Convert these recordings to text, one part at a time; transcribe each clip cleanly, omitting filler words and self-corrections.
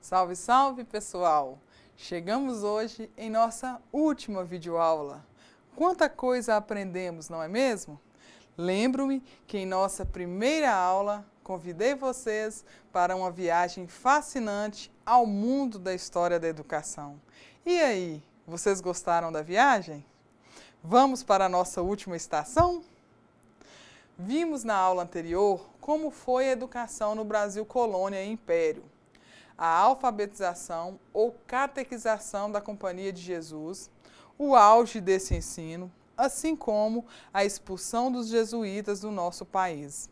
Salve, salve, pessoal! Chegamos hoje em nossa última videoaula. Quanta coisa aprendemos, não é mesmo? Lembro-me que em nossa primeira aula convidei vocês para uma viagem fascinante ao mundo da história da educação. E aí, vocês gostaram da viagem? Vamos para a nossa última estação? Vimos na aula anterior como foi a educação no Brasil colônia e império, a alfabetização ou catequização da Companhia de Jesus, o auge desse ensino, assim como a expulsão dos jesuítas do nosso país.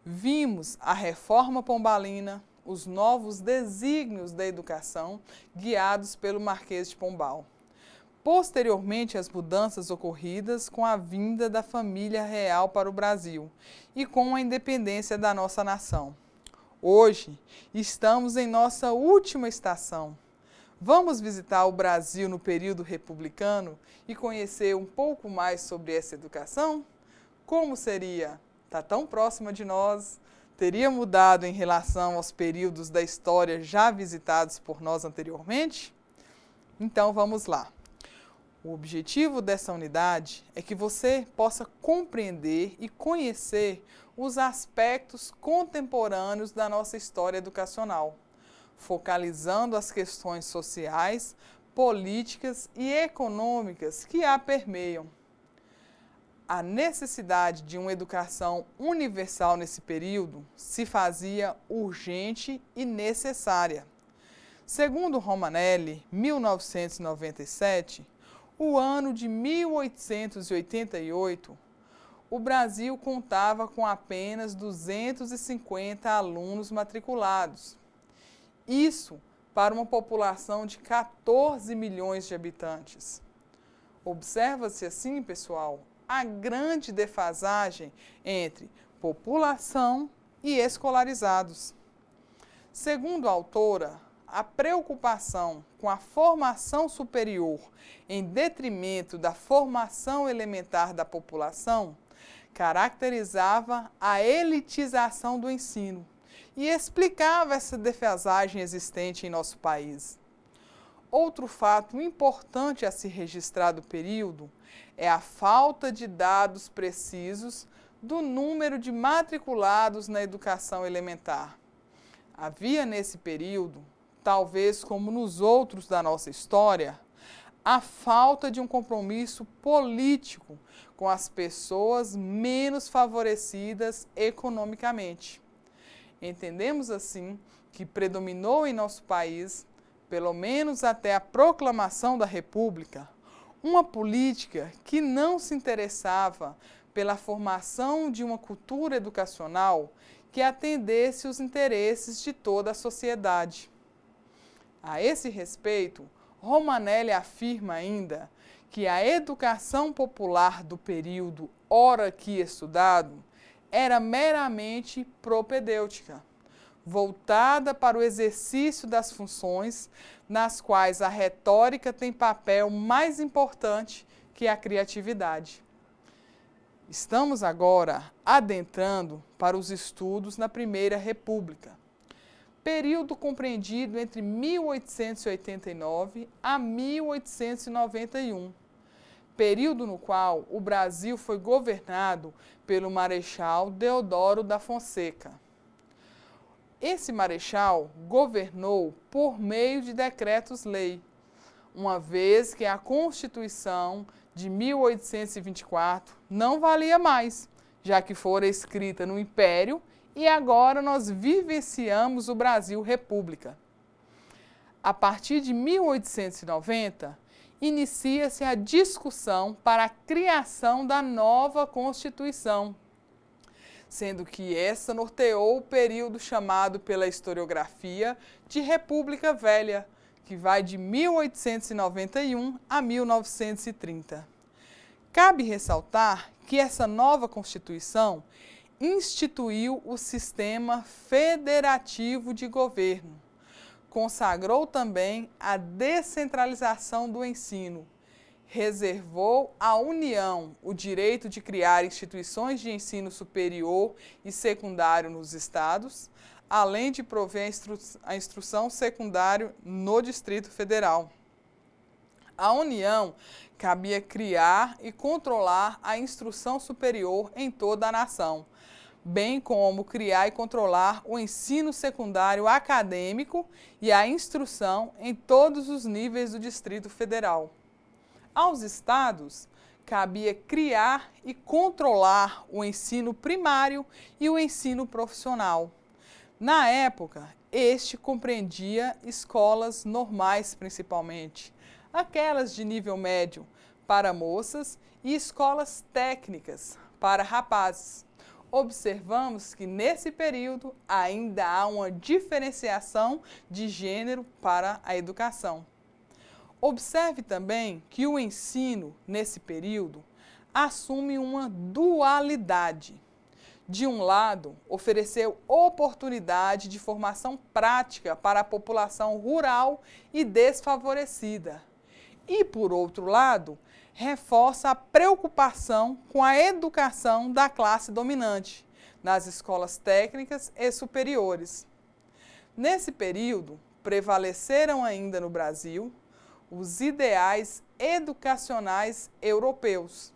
Vimos a reforma pombalina, os novos desígnios da educação guiados pelo Marquês de Pombal. Posteriormente, as mudanças ocorridas com a vinda da família real para o Brasil e com a independência da nossa nação. Hoje, estamos em nossa última estação. Vamos visitar o Brasil no período republicano e conhecer um pouco mais sobre essa educação? Como seria? Está tão próxima de nós? Teria mudado em relação aos períodos da história já visitados por nós anteriormente? Então, vamos lá. O objetivo dessa unidade é que você possa compreender e conhecer os aspectos contemporâneos da nossa história educacional, focalizando as questões sociais, políticas e econômicas que a permeiam. A necessidade de uma educação universal nesse período se fazia urgente e necessária. Segundo Romanelli, 1997, o ano de 1888, o Brasil contava com apenas 250 alunos matriculados. Isso para uma população de 14 milhões de habitantes. Observa-se assim, pessoal, a grande defasagem entre população e escolarizados. Segundo a autora, a preocupação com a formação superior em detrimento da formação elementar da população caracterizava a elitização do ensino e explicava essa defasagem existente em nosso país. Outro fato importante a se registrar do período é a falta de dados precisos do número de matriculados na educação elementar. Havia nesse período, talvez como nos outros da nossa história, a falta de um compromisso político com as pessoas menos favorecidas economicamente. Entendemos assim que predominou em nosso país, pelo menos até a proclamação da República, uma política que não se interessava pela formação de uma cultura educacional que atendesse os interesses de toda a sociedade. A esse respeito, Romanelli afirma ainda que a educação popular do período ora aqui estudado era meramente propedêutica, voltada para o exercício das funções nas quais a retórica tem papel mais importante que a criatividade. Estamos agora adentrando para os estudos na Primeira República, período compreendido entre 1889 a 1891, período no qual o Brasil foi governado pelo Marechal Deodoro da Fonseca. Esse marechal governou por meio de decretos-lei, uma vez que a Constituição de 1824 não valia mais, já que fora escrita no Império e agora nós vivenciamos o Brasil República. A partir de 1890, inicia-se a discussão para a criação da nova Constituição, sendo que essa norteou o período chamado pela historiografia de República Velha, que vai de 1891 a 1930. Cabe ressaltar que essa nova Constituição instituiu o sistema federativo de governo, consagrou também a descentralização do ensino, reservou à União o direito de criar instituições de ensino superior e secundário nos estados, além de prover a instrução secundária no Distrito Federal. À União cabia criar e controlar a instrução superior em toda a nação, bem como criar e controlar o ensino secundário acadêmico e a instrução em todos os níveis do Distrito Federal. Aos estados, cabia criar e controlar o ensino primário e o ensino profissional. Na época, este compreendia escolas normais principalmente, aquelas de nível médio para moças e escolas técnicas para rapazes. Observamos que nesse período ainda há uma diferenciação de gênero para a educação. Observe também que o ensino, nesse período, assume uma dualidade. De um lado, ofereceu oportunidade de formação prática para a população rural e desfavorecida. E, por outro lado, reforça a preocupação com a educação da classe dominante, nas escolas técnicas e superiores. Nesse período, prevaleceram ainda no Brasil os ideais educacionais europeus.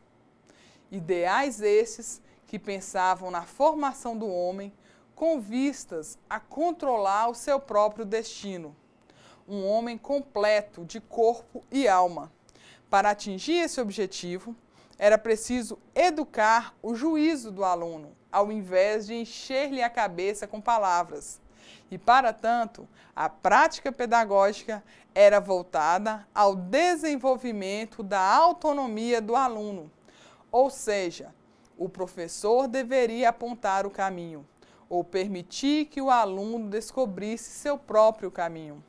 Ideais esses que pensavam na formação do homem com vistas a controlar o seu próprio destino. Um homem completo de corpo e alma. Para atingir esse objetivo, era preciso educar o juízo do aluno, ao invés de encher-lhe a cabeça com palavras. E, para tanto, a prática pedagógica era voltada ao desenvolvimento da autonomia do aluno, ou seja, o professor deveria apontar o caminho, ou permitir que o aluno descobrisse seu próprio caminho.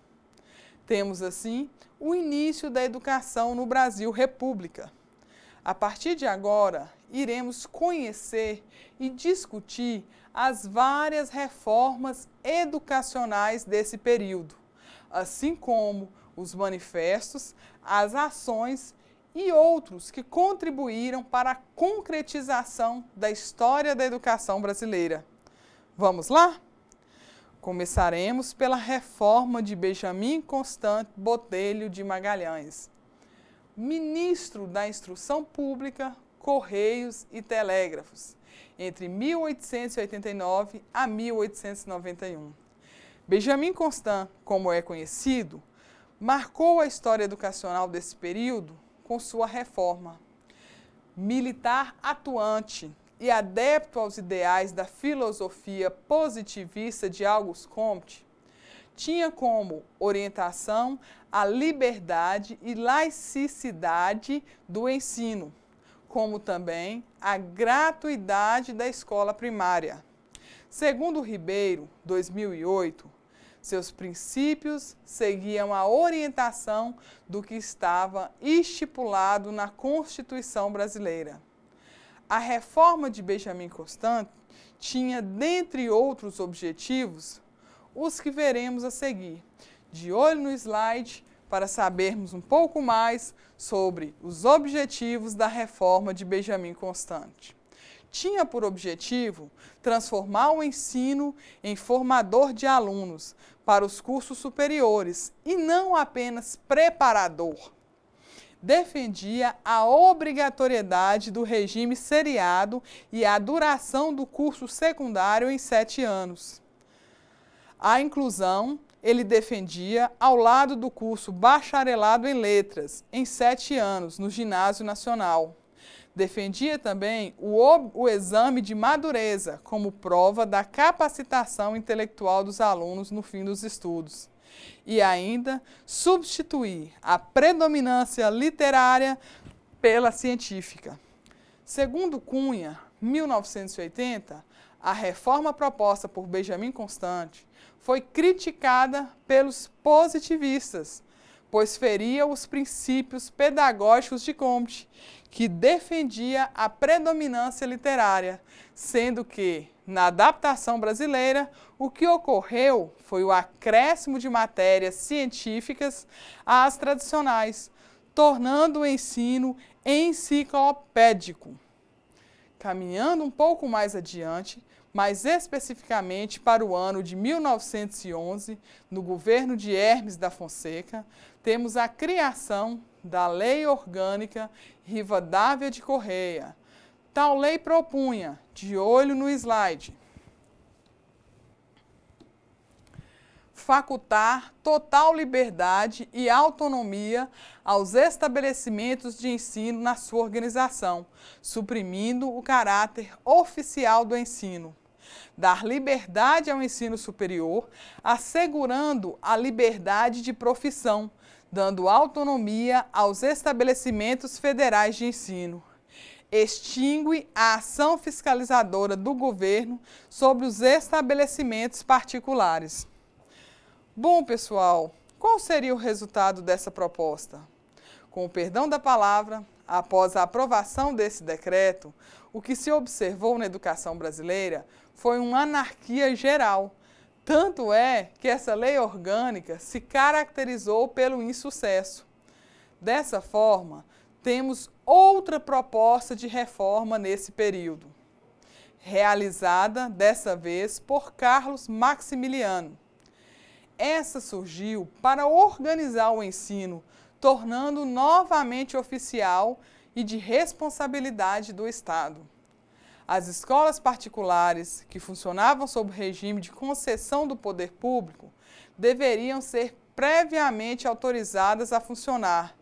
Temos, assim, o início da educação no Brasil República. A partir de agora, iremos conhecer e discutir as várias reformas educacionais desse período, assim como os manifestos, as ações e outros que contribuíram para a concretização da história da educação brasileira. Vamos lá? Começaremos pela reforma de Benjamin Constant Botelho de Magalhães, ministro da Instrução Pública, Correios e Telégrafos, entre 1889 a 1891. Benjamin Constant, como é conhecido, marcou a história educacional desse período com sua reforma. Militar atuante e adepto aos ideais da filosofia positivista de Auguste Comte, tinha como orientação a liberdade e laicidade do ensino, como também a gratuidade da escola primária. Segundo Ribeiro, 2008, seus princípios seguiam a orientação do que estava estipulado na Constituição brasileira. A reforma de Benjamin Constant tinha, dentre outros objetivos, os que veremos a seguir. De olho no slide para sabermos um pouco mais sobre os objetivos da reforma de Benjamin Constant. Tinha por objetivo transformar o ensino em formador de alunos para os cursos superiores e não apenas preparador. Defendia a obrigatoriedade do regime seriado e a duração do curso secundário em 7 anos. A inclusão ele defendia ao lado do curso bacharelado em letras, em 7 anos, no Ginásio Nacional. Defendia também o exame de madureza como prova da capacitação intelectual dos alunos no fim dos estudos. E ainda substituir a predominância literária pela científica. Segundo Cunha, 1980, a reforma proposta por Benjamin Constant foi criticada pelos positivistas, pois feria os princípios pedagógicos de Comte, que defendia a predominância literária, sendo que, na adaptação brasileira, o que ocorreu foi o acréscimo de matérias científicas às tradicionais, tornando o ensino enciclopédico. Caminhando um pouco mais adiante, mais especificamente para o ano de 1911, no governo de Hermes da Fonseca, temos a criação da Lei Orgânica Rivadavia de Correia. Tal lei propunha, de olho no slide, facultar total liberdade e autonomia aos estabelecimentos de ensino na sua organização, suprimindo o caráter oficial do ensino. Dar liberdade ao ensino superior, assegurando a liberdade de profissão, dando autonomia aos estabelecimentos federais de ensino. Extingue a ação fiscalizadora do governo sobre os estabelecimentos particulares. Bom, pessoal, qual seria o resultado dessa proposta? Com o perdão da palavra, após a aprovação desse decreto, o que se observou na educação brasileira foi uma anarquia geral. Tanto é que essa lei orgânica se caracterizou pelo insucesso. Dessa forma, temos outra proposta de reforma nesse período, realizada dessa vez por Carlos Maximiliano. Essa surgiu para organizar o ensino, tornando novamente oficial e de responsabilidade do Estado. As escolas particulares, que funcionavam sob regime de concessão do poder público, deveriam ser previamente autorizadas a funcionar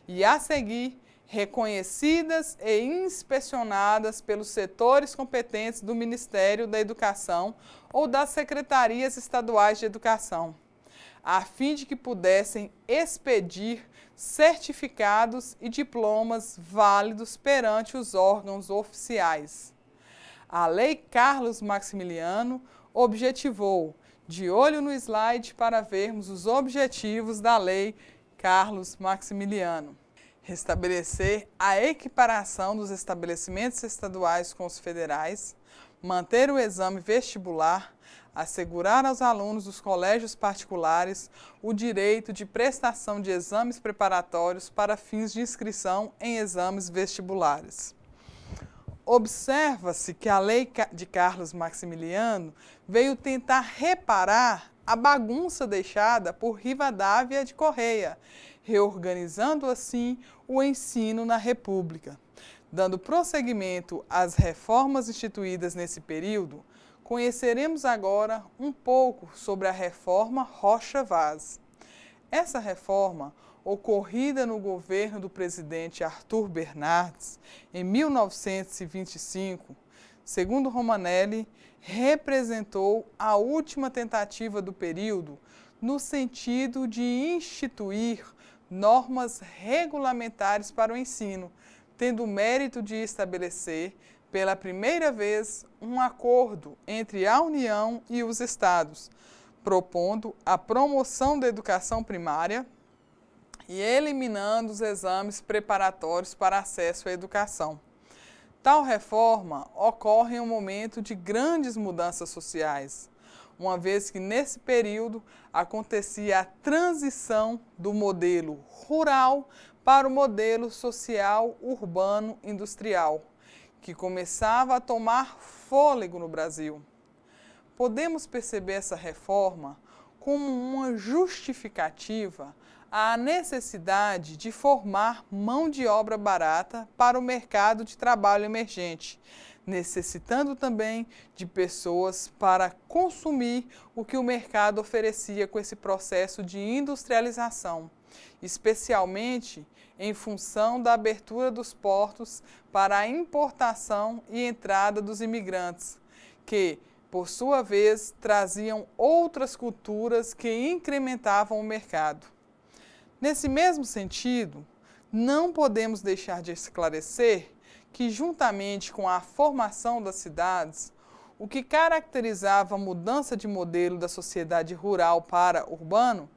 e, a seguir, reconhecidas e inspecionadas pelos setores competentes do Ministério da Educação ou das secretarias estaduais de educação, a fim de que pudessem expedir certificados e diplomas válidos perante os órgãos oficiais. A Lei Carlos Maximiliano objetivou, de olho no slide para vermos os objetivos da Lei Carlos Maximiliano: restabelecer a equiparação dos estabelecimentos estaduais com os federais, manter o exame vestibular, assegurar aos alunos dos colégios particulares o direito de prestação de exames preparatórios para fins de inscrição em exames vestibulares. Observa-se que a lei de Carlos Maximiliano veio tentar reparar a bagunça deixada por Rivadavia de Correia, reorganizando assim o ensino na República. Dando prosseguimento às reformas instituídas nesse período, conheceremos agora um pouco sobre a reforma Rocha Vaz. Essa reforma, ocorrida no governo do presidente Arthur Bernardes em 1925, segundo Romanelli, representou a última tentativa do período no sentido de instituir normas regulamentares para o ensino, tendo o mérito de estabelecer, pela primeira vez, um acordo entre a União e os Estados, propondo a promoção da educação primária e eliminando os exames preparatórios para acesso à educação. Tal reforma ocorre em um momento de grandes mudanças sociais, uma vez que nesse período acontecia a transição do modelo rural para o modelo social urbano industrial, que começava a tomar fôlego no Brasil. Podemos perceber essa reforma como uma justificativa à necessidade de formar mão de obra barata para o mercado de trabalho emergente, necessitando também de pessoas para consumir o que o mercado oferecia com esse processo de industrialização, especialmente em função da abertura dos portos para a importação e entrada dos imigrantes, que, por sua vez, traziam outras culturas que incrementavam o mercado. Nesse mesmo sentido, não podemos deixar de esclarecer que, juntamente com a formação das cidades, o que caracterizava a mudança de modelo da sociedade rural para urbano,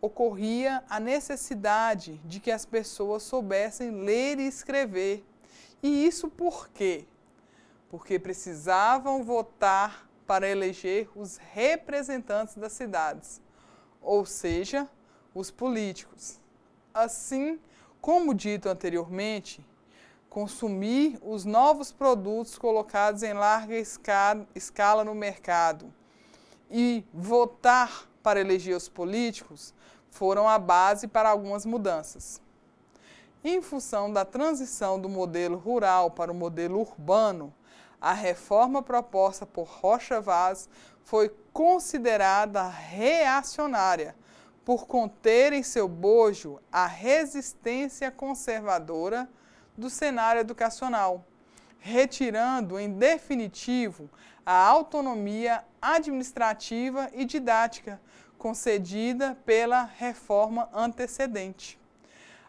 ocorria a necessidade de que as pessoas soubessem ler e escrever. E isso por quê? Porque precisavam votar para eleger os representantes das cidades, ou seja, os políticos. Assim, como dito anteriormente, consumir os novos produtos colocados em larga escala no mercado e votar para eleger os políticos foram a base para algumas mudanças. Em função da transição do modelo rural para o modelo urbano, a reforma proposta por Rocha Vaz foi considerada reacionária, por conter em seu bojo a resistência conservadora do cenário educacional, retirando, em definitivo, a autonomia administrativa e didática concedida pela reforma antecedente.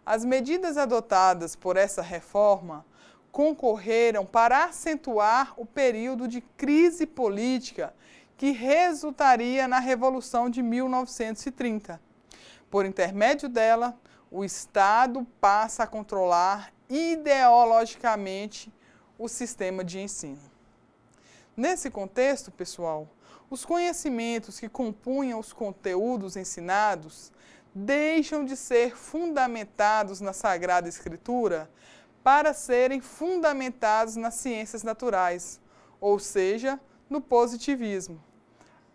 As medidas adotadas por essa reforma concorreram para acentuar o período de crise política que resultaria na Revolução de 1930. Por intermédio dela, o Estado passa a controlar ideologicamente o sistema de ensino. Nesse contexto, pessoal, os conhecimentos que compunham os conteúdos ensinados deixam de ser fundamentados na Sagrada Escritura para serem fundamentados nas ciências naturais, ou seja, no positivismo.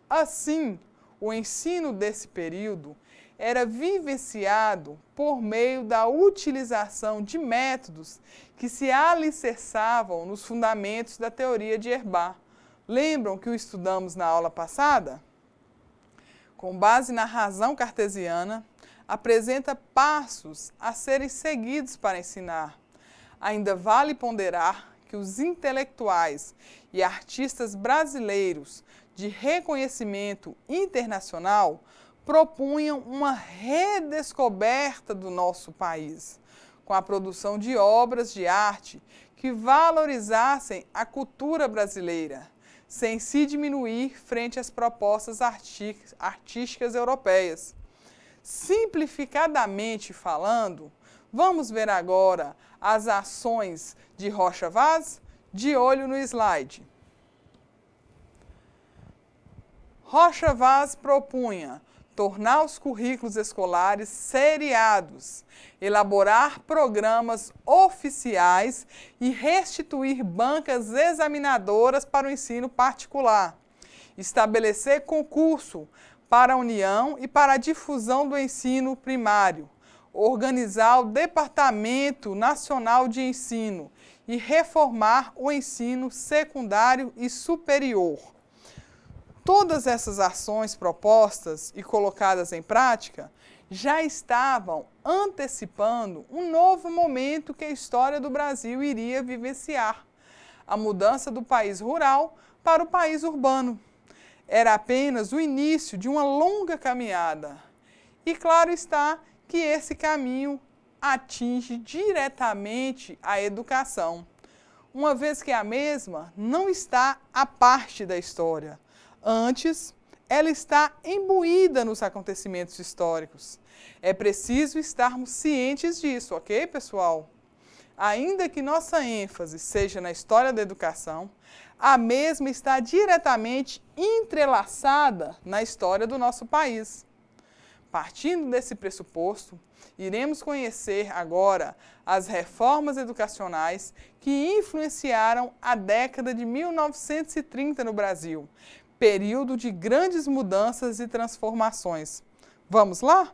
Assim, o ensino desse período era vivenciado por meio da utilização de métodos que se alicerçavam nos fundamentos da teoria de Herbart. Lembram que o estudamos na aula passada? Com base na razão cartesiana, apresenta passos a serem seguidos para ensinar. Ainda vale ponderar que os intelectuais e artistas brasileiros de reconhecimento internacional propunham uma redescoberta do nosso país, com a produção de obras de arte que valorizassem a cultura brasileira, sem se diminuir frente às propostas artísticas europeias. Simplificadamente falando, vamos ver agora as ações de Rocha Vaz, de olho no slide. Rocha Vaz propunha tornar os currículos escolares seriados, elaborar programas oficiais e restituir bancas examinadoras para o ensino particular, estabelecer concurso para a União e para a difusão do ensino primário, organizar o Departamento Nacional de Ensino e reformar o ensino secundário e superior. Todas essas ações propostas e colocadas em prática já estavam antecipando um novo momento que a história do Brasil iria vivenciar: a mudança do país rural para o país urbano. Era apenas o início de uma longa caminhada. E claro está que esse caminho atinge diretamente a educação, uma vez que a mesma não está à parte da história. Antes, ela está imbuída nos acontecimentos históricos. É preciso estarmos cientes disso, ok, pessoal? Ainda que nossa ênfase seja na história da educação, a mesma está diretamente entrelaçada na história do nosso país. Partindo desse pressuposto, iremos conhecer agora as reformas educacionais que influenciaram a década de 1930 no Brasil, período de grandes mudanças e transformações. Vamos lá?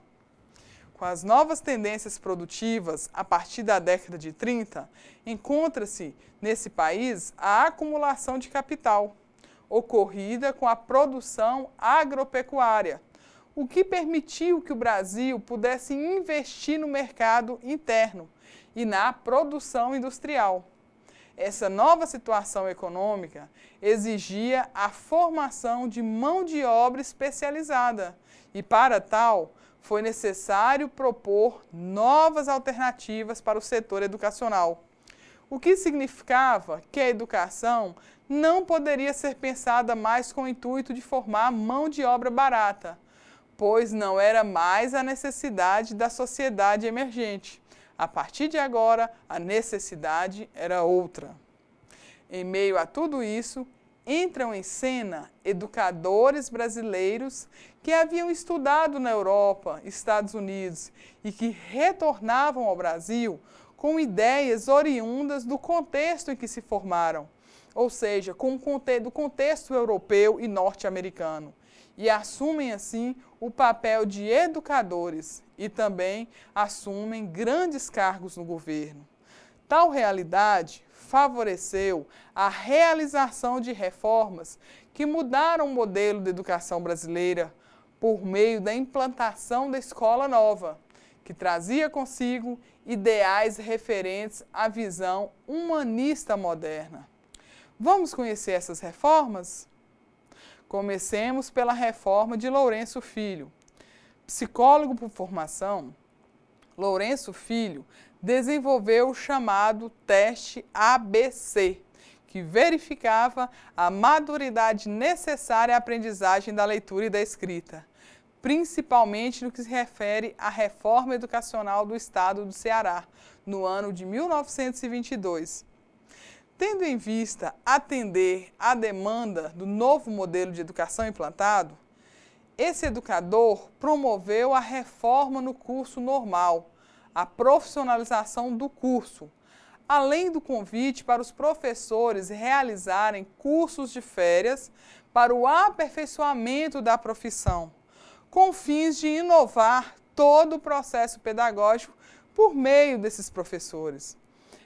Com as novas tendências produtivas a partir da década de 30, encontra-se nesse país a acumulação de capital, ocorrida com a produção agropecuária, o que permitiu que o Brasil pudesse investir no mercado interno e na produção industrial. Essa nova situação econômica exigia a formação de mão de obra especializada e, para tal, foi necessário propor novas alternativas para o setor educacional, o que significava que a educação não poderia ser pensada mais com o intuito de formar mão de obra barata, pois não era mais a necessidade da sociedade emergente. A partir de agora, a necessidade era outra. Em meio a tudo isso, entram em cena educadores brasileiros que haviam estudado na Europa, Estados Unidos e que retornavam ao Brasil com ideias oriundas do contexto em que se formaram, ou seja, do contexto europeu e norte-americano, e assumem assim o papel de educadores e também assumem grandes cargos no governo. Tal realidade favoreceu a realização de reformas que mudaram o modelo de educação brasileira por meio da implantação da escola nova, que trazia consigo ideais referentes à visão humanista moderna. Vamos conhecer essas reformas? Comecemos pela reforma de Lourenço Filho. Psicólogo por formação, Lourenço Filho desenvolveu o chamado teste ABC, que verificava a maturidade necessária à aprendizagem da leitura e da escrita, principalmente no que se refere à reforma educacional do Estado do Ceará, no ano de 1922. Tendo em vista atender à demanda do novo modelo de educação implantado, esse educador promoveu a reforma no curso normal, a profissionalização do curso, além do convite para os professores realizarem cursos de férias para o aperfeiçoamento da profissão, com fins de inovar todo o processo pedagógico por meio desses professores.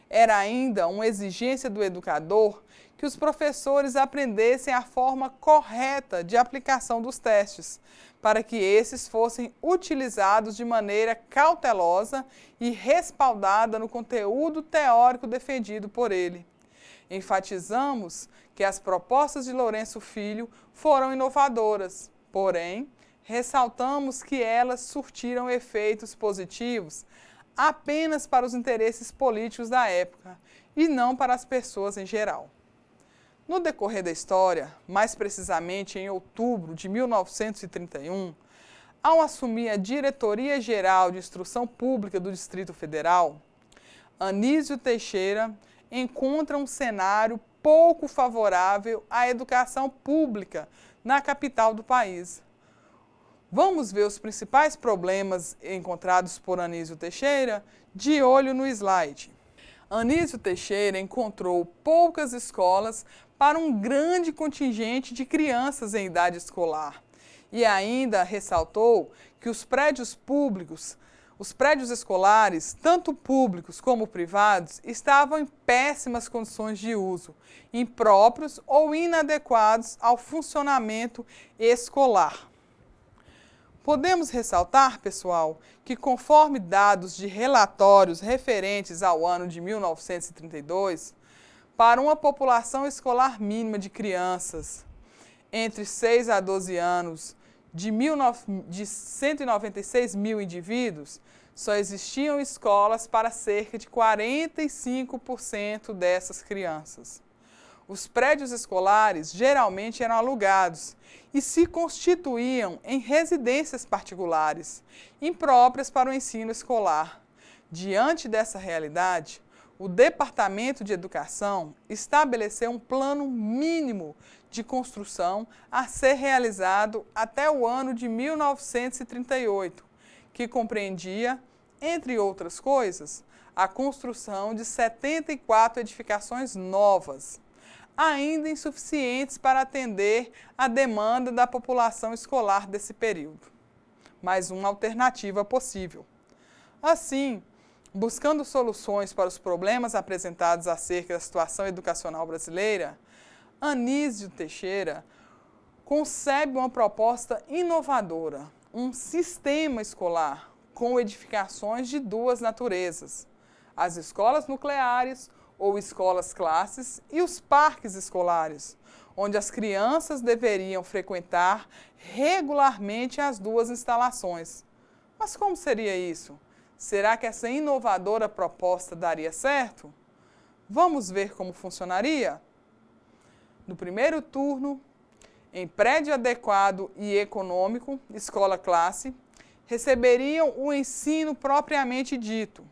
Era ainda uma exigência do educador que os professores aprendessem a forma correta de aplicação dos testes, para que esses fossem utilizados de maneira cautelosa e respaldada no conteúdo teórico defendido por ele. Enfatizamos que as propostas de Lourenço Filho foram inovadoras, porém, ressaltamos que elas surtiram efeitos positivos apenas para os interesses políticos da época e não para as pessoas em geral. No decorrer da história, mais precisamente em outubro de 1931, ao assumir a Diretoria-Geral de Instrução Pública do Distrito Federal, Anísio Teixeira encontra um cenário pouco favorável à educação pública na capital do país. Vamos ver os principais problemas encontrados por Anísio Teixeira de olho no slide. Anísio Teixeira encontrou poucas escolas para um grande contingente de crianças em idade escolar e ainda ressaltou que os prédios públicos, os prédios escolares, tanto públicos como privados, estavam em péssimas condições de uso, impróprios ou inadequados ao funcionamento escolar. Podemos ressaltar, pessoal, que conforme dados de relatórios referentes ao ano de 1932, para uma população escolar mínima de crianças entre 6 a 12 anos de 196 mil indivíduos, só existiam escolas para cerca de 45% dessas crianças. Os prédios escolares geralmente eram alugados e se constituíam em residências particulares, impróprias para o ensino escolar. Diante dessa realidade, o Departamento de Educação estabeleceu um plano mínimo de construção a ser realizado até o ano de 1938, que compreendia, entre outras coisas, a construção de 74 edificações novas, ainda insuficientes para atender a demanda da população escolar desse período, mas uma alternativa possível. Assim, buscando soluções para os problemas apresentados acerca da situação educacional brasileira, Anísio Teixeira concebe uma proposta inovadora, um sistema escolar com edificações de duas naturezas: as escolas nucleares ou escolas classes e os parques escolares, onde as crianças deveriam frequentar regularmente as duas instalações. Mas como seria isso? Será que essa inovadora proposta daria certo? Vamos ver como funcionaria? No primeiro turno, em prédio adequado e econômico, escola-classe, receberiam o ensino propriamente dito.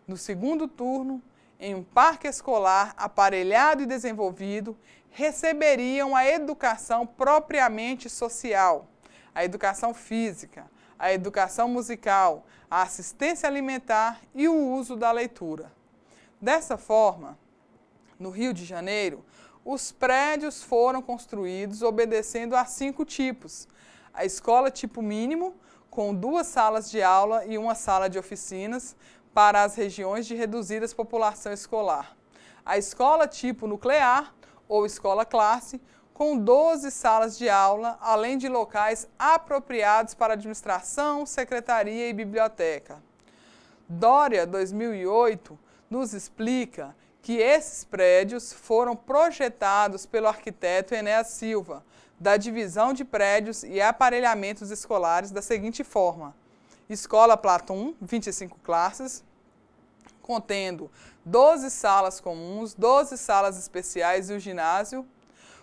No segundo turno, em um parque escolar aparelhado e desenvolvido, receberiam a educação propriamente social, a educação física, a educação musical, a assistência alimentar e o uso da leitura. Dessa forma, no Rio de Janeiro, os prédios foram construídos obedecendo a 5 tipos. A escola tipo mínimo, com 2 salas de aula e 1 sala de oficinas para as regiões de reduzida população escolar. A escola tipo nuclear, ou escola classe, com 12 salas de aula, além de locais apropriados para administração, secretaria e biblioteca. Dória, 2008, nos explica que esses prédios foram projetados pelo arquiteto Enéas Silva, da Divisão de Prédios e Aparelhamentos Escolares, da seguinte forma: Escola Platum, 25 classes, contendo 12 salas comuns, 12 salas especiais e o ginásio.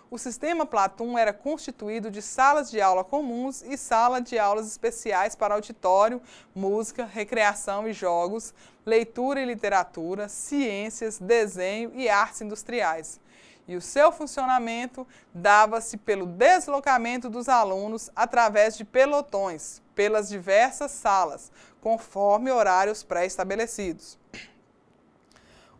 O sistema Platum era constituído de salas de aula comuns e sala de aulas especiais para auditório, música, recreação e jogos, leitura e literatura, ciências, desenho e artes industriais. E o seu funcionamento dava-se pelo deslocamento dos alunos através de pelotões, pelas diversas salas, conforme horários pré-estabelecidos.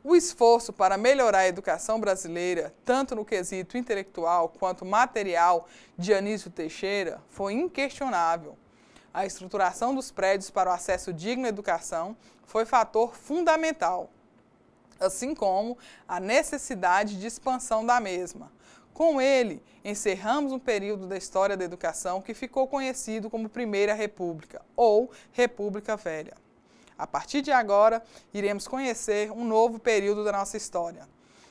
O esforço para melhorar a educação brasileira, tanto no quesito intelectual quanto material, de Anísio Teixeira, foi inquestionável. A estruturação dos prédios para o acesso digno à educação foi fator fundamental, assim como a necessidade de expansão da mesma. Com ele, encerramos um período da história da educação que ficou conhecido como Primeira República, ou República Velha. A partir de agora, iremos conhecer um novo período da nossa história,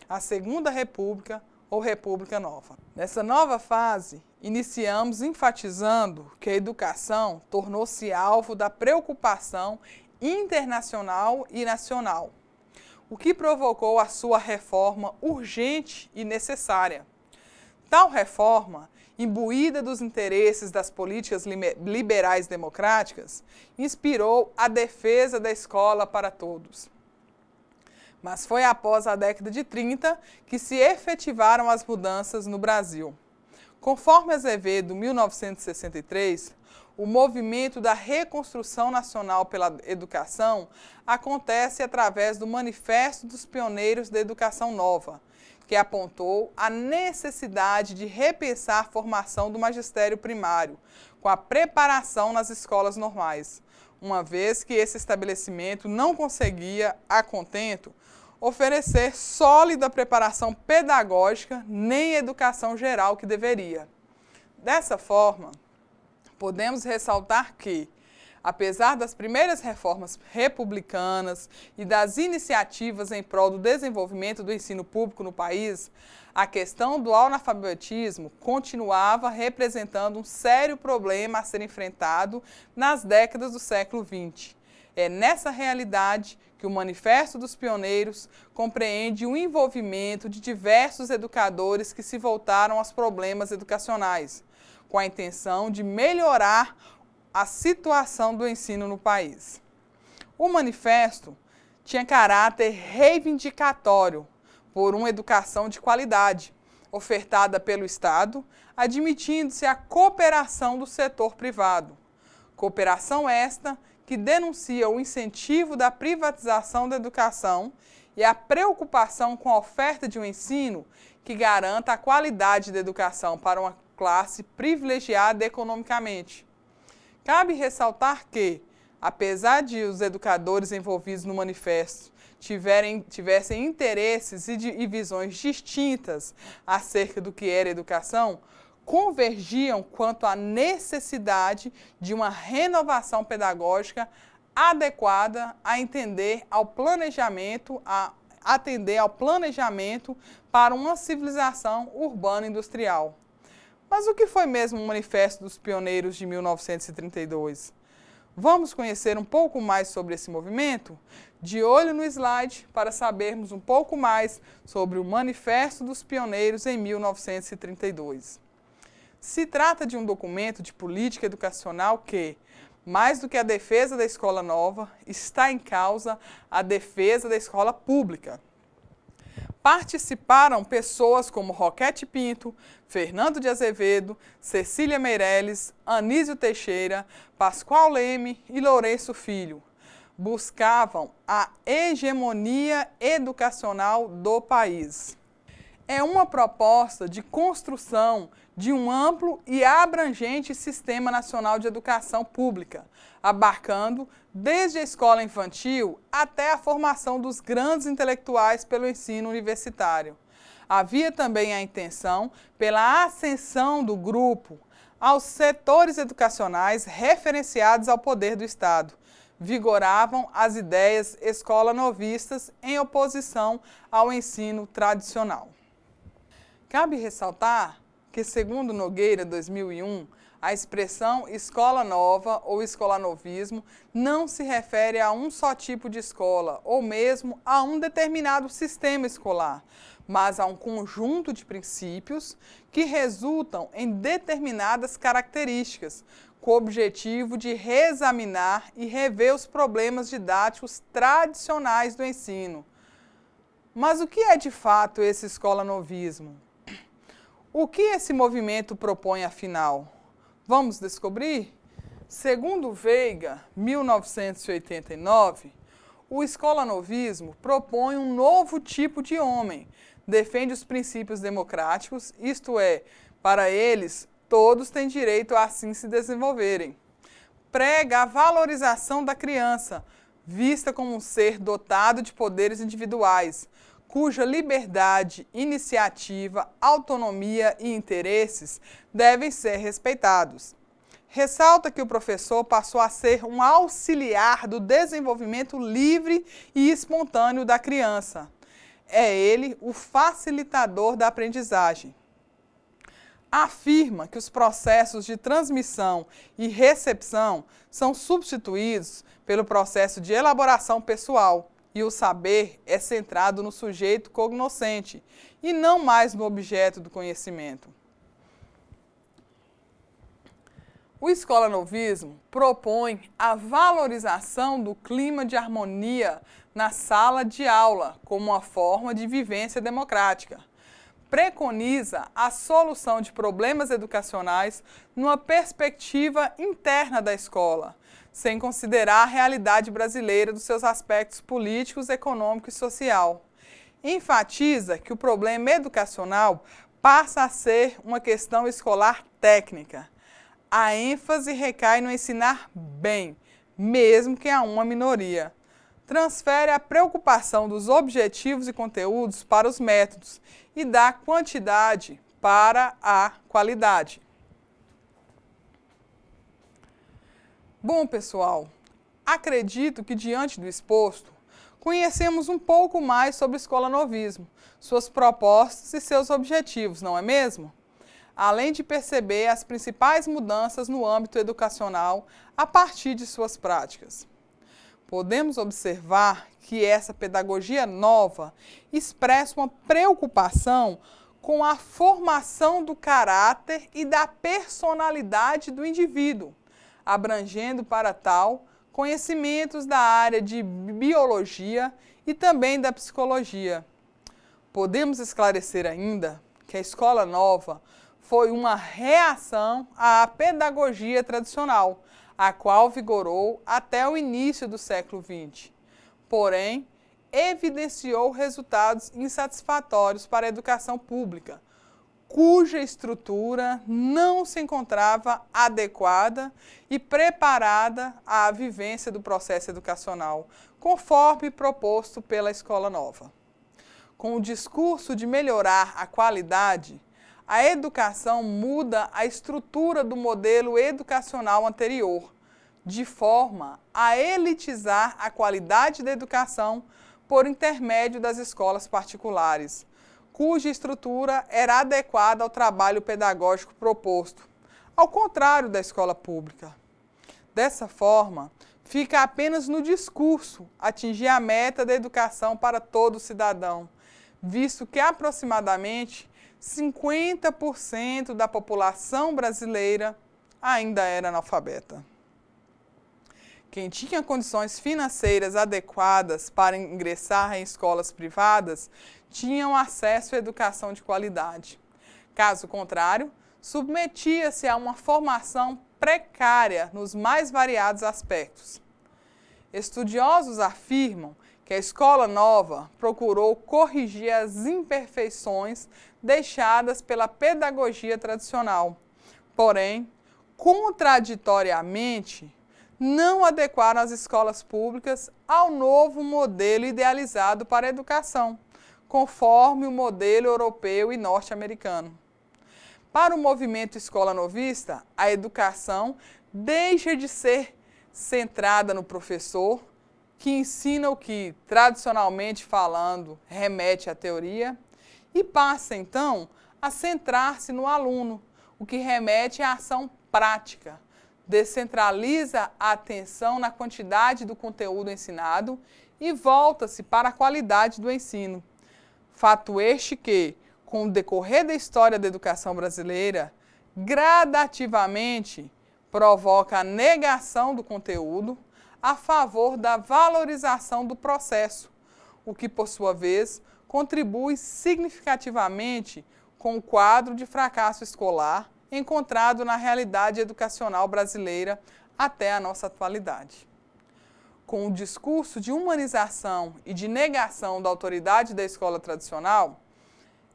a Segunda República ou República Nova. Nessa nova fase, iniciamos enfatizando que a educação tornou-se alvo da preocupação internacional e nacional, o que provocou a sua reforma urgente e necessária. Tal reforma, imbuída dos interesses das políticas liberais democráticas, inspirou a defesa da escola para todos. Mas foi após a década de 30 que se efetivaram as mudanças no Brasil. Conforme Azevedo, 1963, o movimento da reconstrução nacional pela educação acontece através do Manifesto dos Pioneiros da Educação Nova, que apontou a necessidade de repensar a formação do magistério primário, com a preparação nas escolas normais, uma vez que esse estabelecimento não conseguia, a contento, oferecer sólida preparação pedagógica nem educação geral que deveria. Dessa forma, podemos ressaltar que, apesar das primeiras reformas republicanas e das iniciativas em prol do desenvolvimento do ensino público no país, a questão do analfabetismo continuava representando um sério problema a ser enfrentado nas décadas do século XX. É nessa realidade que o Manifesto dos Pioneiros compreende o envolvimento de diversos educadores que se voltaram aos problemas educacionais, com a intenção de melhorar a situação do ensino no país. O manifesto tinha caráter reivindicatório por uma educação de qualidade, ofertada pelo Estado, admitindo-se a cooperação do setor privado. Cooperação esta que denuncia o incentivo da privatização da educação e a preocupação com a oferta de um ensino que garanta a qualidade da educação para uma classe privilegiada economicamente. Cabe ressaltar que, apesar de os educadores envolvidos no manifesto tivessem interesses e visões distintas acerca do que era educação, convergiam quanto à necessidade de uma renovação pedagógica adequada a atender ao planejamento para uma civilização urbana-industrial. Mas o que foi mesmo o Manifesto dos Pioneiros de 1932? Vamos conhecer um pouco mais sobre esse movimento? De olho no slide para sabermos um pouco mais sobre o Manifesto dos Pioneiros em 1932. Se trata de um documento de política educacional que, mais do que a defesa da escola nova, está em causa a defesa da escola pública. Participaram pessoas como Roquete Pinto, Fernando de Azevedo, Cecília Meirelles, Anísio Teixeira, Pascoal Leme e Lourenço Filho. buscavam a hegemonia educacional do país. É uma proposta de construção de um amplo e abrangente Sistema Nacional de Educação Pública, abarcando desde a escola infantil até a formação dos grandes intelectuais pelo ensino universitário. Havia também a intenção pela ascensão do grupo aos setores educacionais referenciados ao poder do Estado. Vigoravam as ideias escola-novistas em oposição ao ensino tradicional. Cabe ressaltar que, segundo Nogueira, 2001, a expressão escola nova ou escolanovismo não se refere a um só tipo de escola ou mesmo a um determinado sistema escolar, mas a um conjunto de princípios que resultam em determinadas características, com o objetivo de reexaminar e rever os problemas didáticos tradicionais do ensino. Mas o que é de fato esse escolanovismo? O que esse movimento propõe, afinal? Vamos descobrir? Segundo Veiga, 1989, o escolanovismo propõe um novo tipo de homem, defende os princípios democráticos, isto é, para eles, todos têm direito a assim se desenvolverem. Prega a valorização da criança, vista como um ser dotado de poderes individuais, cuja liberdade, iniciativa, autonomia e interesses devem ser respeitados. Ressalta que o professor passou a ser um auxiliar do desenvolvimento livre e espontâneo da criança. É ele o facilitador da aprendizagem. Afirma que os processos de transmissão e recepção são substituídos pelo processo de elaboração pessoal, e o saber é centrado no sujeito cognoscente e não mais no objeto do conhecimento. O escolanovismo propõe a valorização do clima de harmonia na sala de aula como uma forma de vivência democrática. Preconiza a solução de problemas educacionais numa perspectiva interna da escola, sem considerar a realidade brasileira dos seus aspectos políticos, econômico e social. Enfatiza que o problema educacional passa a ser uma questão escolar técnica. A ênfase recai no ensinar bem, mesmo que a uma minoria. Transfere a preocupação dos objetivos e conteúdos para os métodos e dá quantidade para a qualidade. Bom, pessoal, acredito que diante do exposto, conhecemos um pouco mais sobre o escolanovismo, suas propostas e seus objetivos, não é mesmo? Além de perceber as principais mudanças no âmbito educacional a partir de suas práticas. Podemos observar que essa pedagogia nova expressa uma preocupação com a formação do caráter e da personalidade do indivíduo, abrangendo para tal conhecimentos da área de biologia e também da psicologia. Podemos esclarecer ainda que a escola nova foi uma reação à pedagogia tradicional, a qual vigorou até o início do século XX. Porém, evidenciou resultados insatisfatórios para a educação pública, cuja estrutura não se encontrava adequada e preparada à vivência do processo educacional, conforme proposto pela Escola Nova. Com o discurso de melhorar a qualidade, a educação muda a estrutura do modelo educacional anterior, de forma a elitizar a qualidade da educação por intermédio das escolas particulares, cuja estrutura era adequada ao trabalho pedagógico proposto, ao contrário da escola pública. Dessa forma, fica apenas no discurso atingir a meta da educação para todo cidadão, visto que aproximadamente 50% da população brasileira ainda era analfabeta. Quem tinha condições financeiras adequadas para ingressar em escolas privadas tinham acesso à educação de qualidade. Caso contrário, submetia-se a uma formação precária nos mais variados aspectos. Estudiosos afirmam que a escola nova procurou corrigir as imperfeições deixadas pela pedagogia tradicional. Porém, contraditoriamente, não adequaram as escolas públicas ao novo modelo idealizado para a educação, conforme o modelo europeu e norte-americano. Para o movimento escola novista, a educação deixa de ser centrada no professor, que ensina o que, tradicionalmente falando, remete à teoria, e passa, então, a centrar-se no aluno, o que remete à ação prática, descentraliza a atenção na quantidade do conteúdo ensinado e volta-se para a qualidade do ensino. Fato este que, com o decorrer da história da educação brasileira, gradativamente provoca a negação do conteúdo a favor da valorização do processo, o que, por sua vez, contribui significativamente com o quadro de fracasso escolar encontrado na realidade educacional brasileira até a nossa atualidade. Com o discurso de humanização e de negação da autoridade da escola tradicional,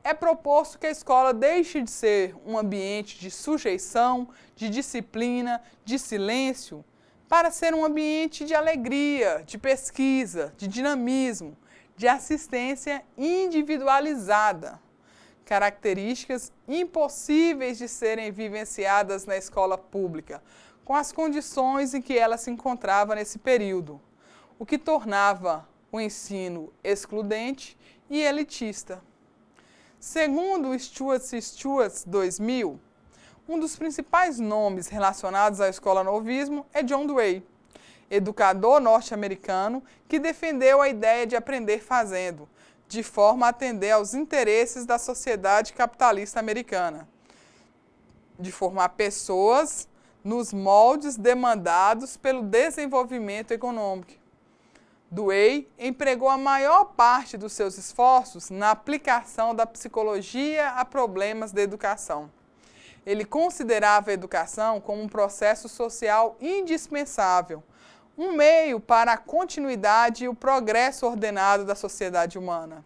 é proposto que a escola deixe de ser um ambiente de sujeição, de disciplina, de silêncio, para ser um ambiente de alegria, de pesquisa, de dinamismo, de assistência individualizada. Características impossíveis de serem vivenciadas na escola pública, com as condições em que ela se encontrava nesse período, o que tornava o ensino excludente e elitista. Segundo o Stuart 2000, um dos principais nomes relacionados à escola novismo é John Dewey, educador norte-americano que defendeu a ideia de aprender fazendo, de forma a atender aos interesses da sociedade capitalista americana, de formar pessoas nos moldes demandados pelo desenvolvimento econômico. Dewey empregou a maior parte dos seus esforços na aplicação da psicologia a problemas da educação. Ele considerava a educação como um processo social indispensável, um meio para a continuidade e o progresso ordenado da sociedade humana.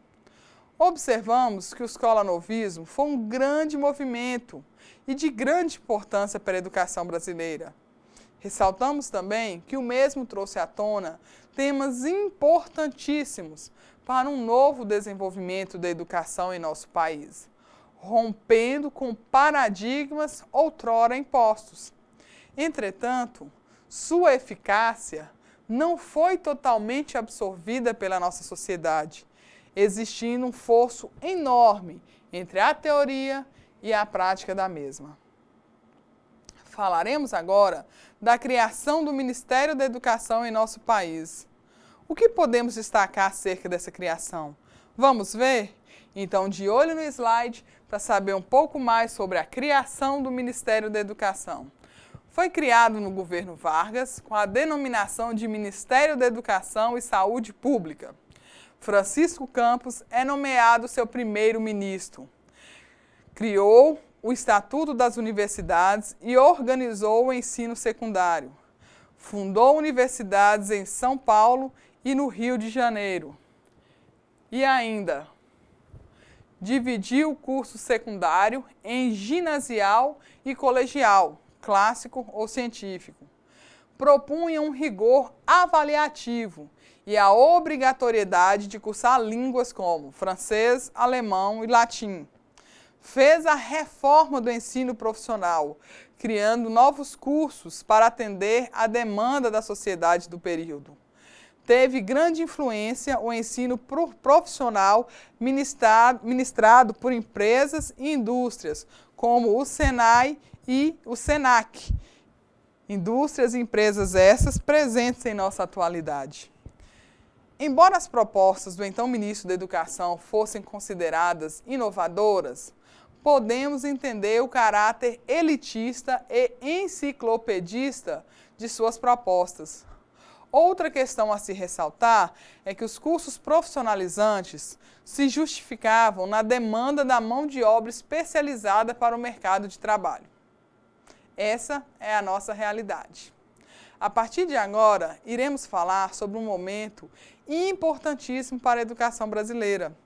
Observamos que o escola-novismo foi um grande movimento e de grande importância para a educação brasileira. Ressaltamos também que o mesmo trouxe à tona temas importantíssimos para um novo desenvolvimento da educação em nosso país, rompendo com paradigmas outrora impostos. Entretanto, sua eficácia não foi totalmente absorvida pela nossa sociedade, existindo um fosso enorme entre a teoria e a prática da mesma. Falaremos agora da criação do Ministério da Educação em nosso país. O que podemos destacar acerca dessa criação? Vamos ver? Então, de olho no slide para saber um pouco mais sobre a criação do Ministério da Educação. Foi criado no governo Vargas com a denominação de Ministério da Educação e Saúde Pública. Francisco Campos é nomeado seu primeiro-ministro. Criou o Estatuto das Universidades e organizou o ensino secundário. Fundou universidades em São Paulo e no Rio de Janeiro. E ainda dividiu o curso secundário em ginasial e colegial, clássico ou científico. Propunha um rigor avaliativo e a obrigatoriedade de cursar línguas como francês, alemão e latim. Fez a reforma do ensino profissional, criando novos cursos para atender à demanda da sociedade do período. Teve grande influência o ensino profissional ministrado por empresas e indústrias, como o Senai e o Senac, indústrias e empresas essas presentes em nossa atualidade. Embora as propostas do então ministro da Educação fossem consideradas inovadoras, podemos entender o caráter elitista e enciclopedista de suas propostas. Outra questão a se ressaltar é que os cursos profissionalizantes se justificavam na demanda da mão de obra especializada para o mercado de trabalho. Essa é a nossa realidade. A partir de agora, iremos falar sobre um momento importantíssimo para a educação brasileira,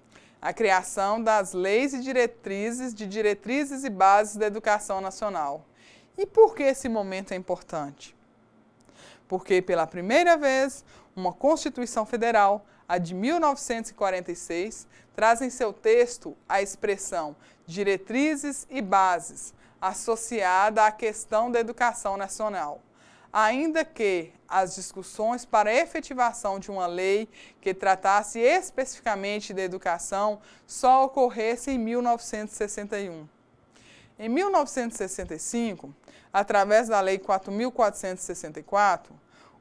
a criação das leis e diretrizes e bases da educação nacional. E por que esse momento é importante? Porque, pela primeira vez, uma Constituição Federal, a de 1946, traz em seu texto a expressão diretrizes e bases, associada à questão da educação nacional. Ainda que as discussões para a efetivação de uma lei que tratasse especificamente da educação só ocorressem em 1961. Em 1965, através da Lei 4.464,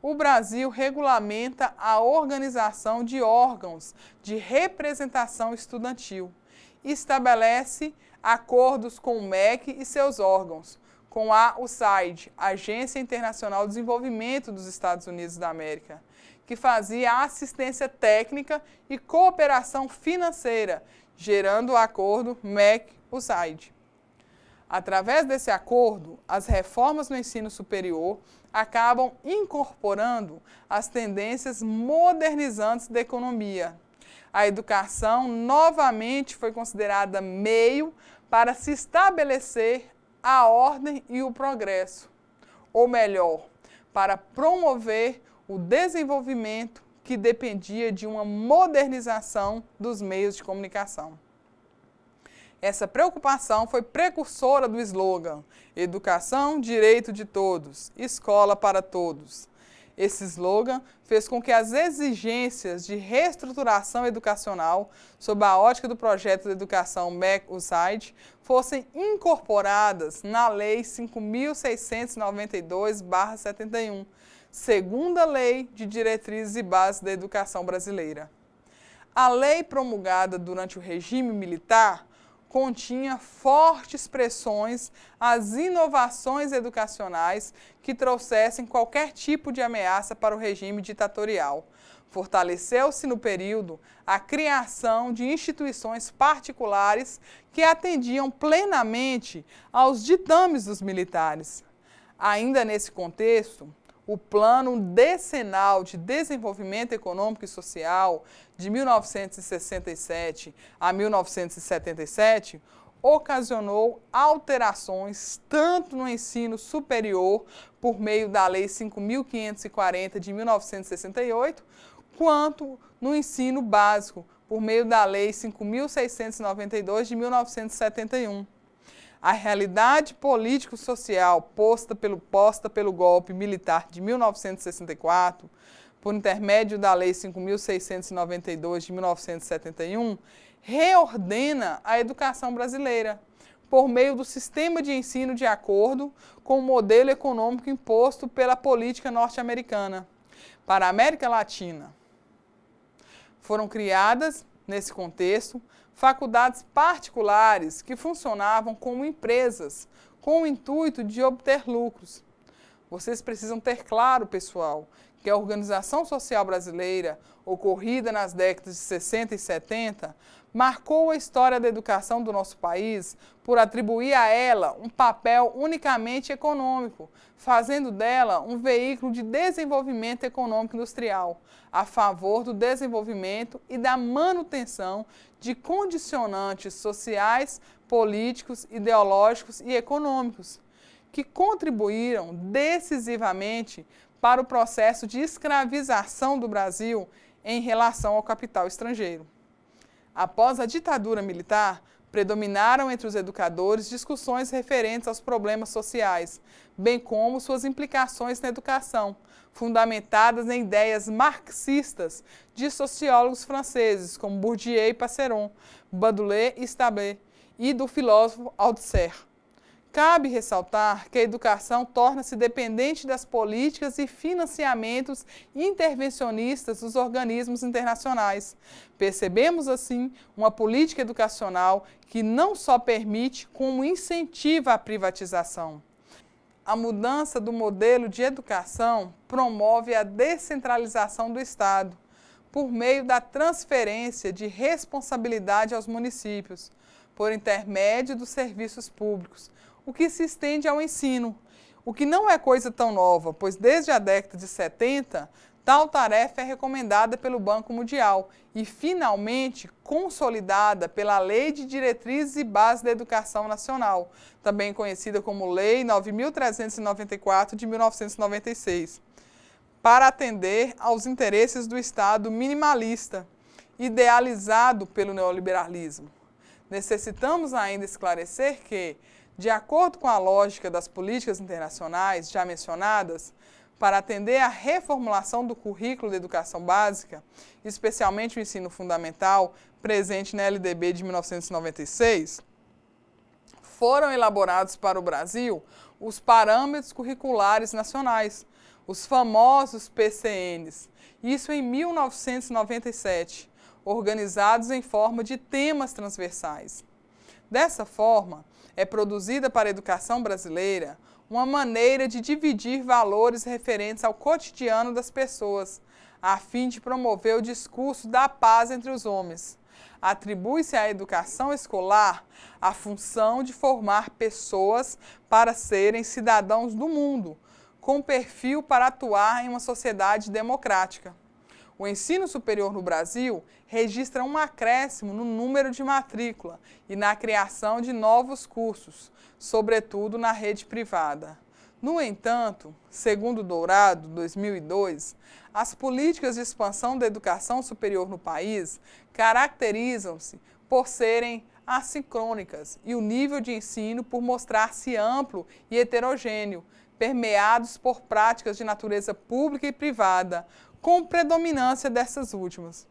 o Brasil regulamenta a organização de órgãos de representação estudantil e estabelece acordos com o MEC e seus órgãos, com a USAID, Agência Internacional de Desenvolvimento dos Estados Unidos da América, que fazia assistência técnica e cooperação financeira, gerando o acordo MEC-USAID. Através desse acordo, as reformas no ensino superior acabam incorporando as tendências modernizantes da economia. A educação novamente foi considerada meio para se estabelecer a ordem e o progresso, ou melhor, para promover o desenvolvimento que dependia de uma modernização dos meios de comunicação. Essa preocupação foi precursora do slogan Educação, Direito de Todos, Escola para Todos. Esse slogan fez com que as exigências de reestruturação educacional, sob a ótica do projeto de educação MEC-USAID, fossem incorporadas na Lei 5.692/71, segunda Lei de Diretrizes e Bases da Educação Brasileira. A lei promulgada durante o regime militar continha fortes pressões às inovações educacionais que trouxessem qualquer tipo de ameaça para o regime ditatorial. Fortaleceu-se no período a criação de instituições particulares que atendiam plenamente aos ditames dos militares. Ainda nesse contexto, o Plano Decenal de Desenvolvimento Econômico e Social de 1967 a 1977 ocasionou alterações tanto no ensino superior, por meio da Lei 5.540 de 1968, quanto no ensino básico, por meio da Lei 5.692 de 1971. A realidade político-social posta pelo golpe militar de 1964, por intermédio da Lei 5.692 de 1971, reordena a educação brasileira, por meio do sistema de ensino de acordo com o modelo econômico imposto pela política norte-americana. Para a América Latina, foram criadas, nesse contexto, faculdades particulares que funcionavam como empresas, com o intuito de obter lucros. Vocês precisam ter claro, pessoal, que a organização social brasileira, ocorrida nas décadas de 60 e 70, marcou a história da educação do nosso país por atribuir a ela um papel unicamente econômico, fazendo dela um veículo de desenvolvimento econômico industrial, a favor do desenvolvimento e da manutenção de condicionantes sociais, políticos, ideológicos e econômicos, que contribuíram decisivamente para o processo de escravização do Brasil em relação ao capital estrangeiro. Após a ditadura militar, predominaram entre os educadores discussões referentes aos problemas sociais, bem como suas implicações na educação, fundamentadas em ideias marxistas de sociólogos franceses como Bourdieu e Passeron, Baudelaire e Stabile, e do filósofo Althusser. Cabe ressaltar que a educação torna-se dependente das políticas e financiamentos intervencionistas dos organismos internacionais. Percebemos, assim, uma política educacional que não só permite, como incentiva a privatização. A mudança do modelo de educação promove a descentralização do Estado, por meio da transferência de responsabilidade aos municípios, por intermédio dos serviços públicos, o que se estende ao ensino. O que não é coisa tão nova, pois desde a década de 70, tal tarefa é recomendada pelo Banco Mundial e, finalmente, consolidada pela Lei de Diretrizes e Bases da Educação Nacional, também conhecida como Lei 9.394 de 1996, para atender aos interesses do Estado minimalista, idealizado pelo neoliberalismo. Necessitamos ainda esclarecer que, de acordo com a lógica das políticas internacionais já mencionadas, para atender à reformulação do currículo de educação básica, especialmente o ensino fundamental, presente na LDB de 1996, foram elaborados para o Brasil os parâmetros curriculares nacionais, os famosos PCNs, isso em 1997, organizados em forma de temas transversais. Dessa forma, é produzida para a educação brasileira uma maneira de dividir valores referentes ao cotidiano das pessoas, a fim de promover o discurso da paz entre os homens. Atribui-se à educação escolar a função de formar pessoas para serem cidadãos do mundo, com perfil para atuar em uma sociedade democrática. O ensino superior no Brasil registra um acréscimo no número de matrícula e na criação de novos cursos, sobretudo na rede privada. No entanto, segundo Dourado, 2002, as políticas de expansão da educação superior no país caracterizam-se por serem assincrônicas e o nível de ensino por mostrar-se amplo e heterogêneo, permeados por práticas de natureza pública e privada, com predominância dessas últimas.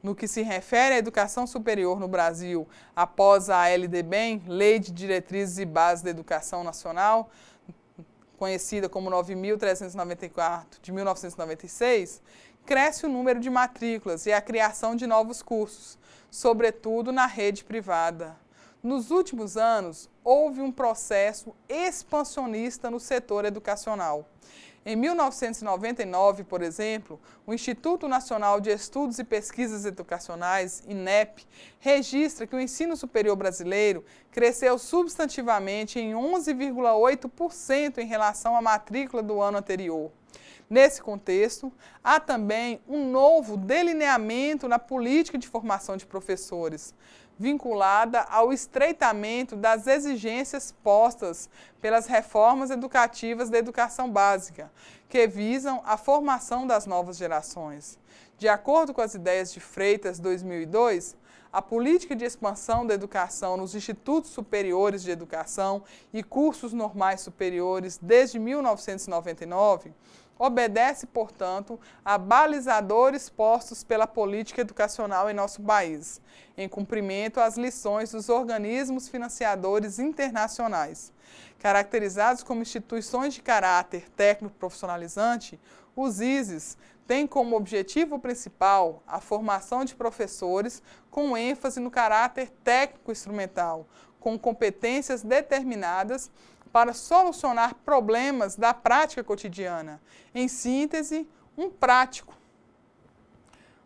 No que se refere à educação superior no Brasil, após a LDB, Lei de Diretrizes e Bases da Educação Nacional, conhecida como 9.394 de 1996, cresce o número de matrículas e a criação de novos cursos, sobretudo na rede privada. Nos últimos anos, houve um processo expansionista no setor educacional. Em 1999, por exemplo, o Instituto Nacional de Estudos e Pesquisas Educacionais, INEP, registra que o ensino superior brasileiro cresceu substantivamente em 11,8% em relação à matrícula do ano anterior. Nesse contexto, há também um novo delineamento na política de formação de professores, vinculada ao estreitamento das exigências postas pelas reformas educativas da educação básica, que visam a formação das novas gerações. De acordo com as ideias de Freitas, 2002, a política de expansão da educação nos institutos superiores de educação e cursos normais superiores desde 1999 obedece, portanto, a balizadores postos pela política educacional em nosso país, em cumprimento às lições dos organismos financiadores internacionais. Caracterizados como instituições de caráter técnico profissionalizante, os ISES têm como objetivo principal a formação de professores com ênfase no caráter técnico-instrumental, com competências determinadas para solucionar problemas da prática cotidiana. Em síntese, um prático.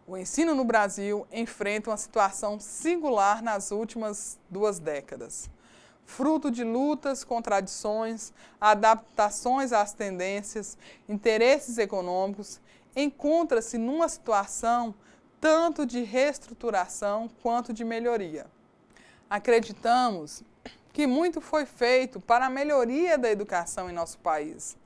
O ensino no Brasil enfrenta uma situação singular nas últimas 2 décadas. Fruto de lutas, contradições, adaptações às tendências, interesses econômicos, encontra-se numa situação tanto de reestruturação quanto de melhoria. Acreditamos que muito foi feito para a melhoria da educação em nosso país.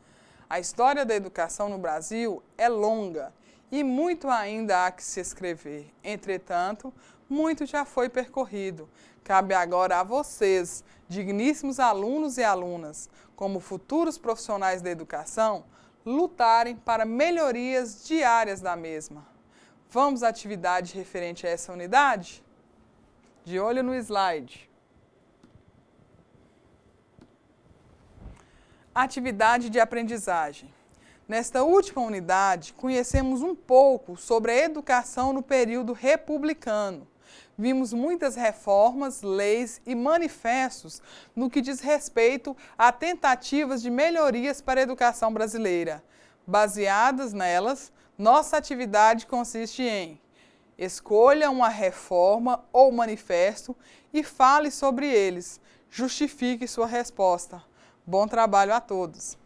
A história da educação no Brasil é longa e muito ainda há que se escrever. Entretanto, muito já foi percorrido. Cabe agora a vocês, digníssimos alunos e alunas, como futuros profissionais da educação, lutarem para melhorias diárias da mesma. Vamos à atividade referente a essa unidade? De olho no slide. Atividade de aprendizagem. Nesta última unidade, conhecemos um pouco sobre a educação no período republicano. Vimos muitas reformas, leis e manifestos no que diz respeito a tentativas de melhorias para a educação brasileira. Baseadas nelas, nossa atividade consiste em: escolha uma reforma ou manifesto e fale sobre eles. Justifique sua resposta. Bom trabalho a todos!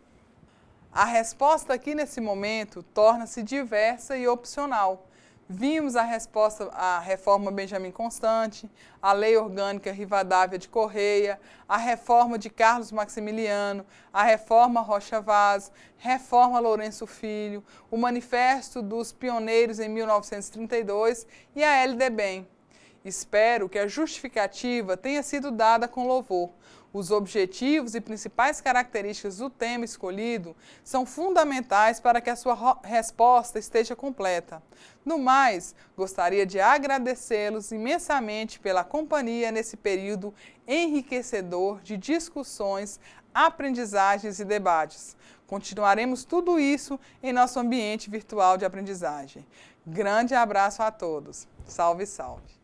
A resposta aqui nesse momento torna-se diversa e opcional. Vimos a resposta à reforma Benjamin Constant, a lei orgânica Rivadavia de Correia, a reforma de Carlos Maximiliano, a reforma Rocha Vaz, reforma Lourenço Filho, o manifesto dos pioneiros em 1932 e a LDBem. Espero que a justificativa tenha sido dada com louvor. Os objetivos e principais características do tema escolhido são fundamentais para que a sua resposta esteja completa. No mais, gostaria de agradecê-los imensamente pela companhia nesse período enriquecedor de discussões, aprendizagens e debates. Continuaremos tudo isso em nosso ambiente virtual de aprendizagem. Grande abraço a todos. Salve, salve!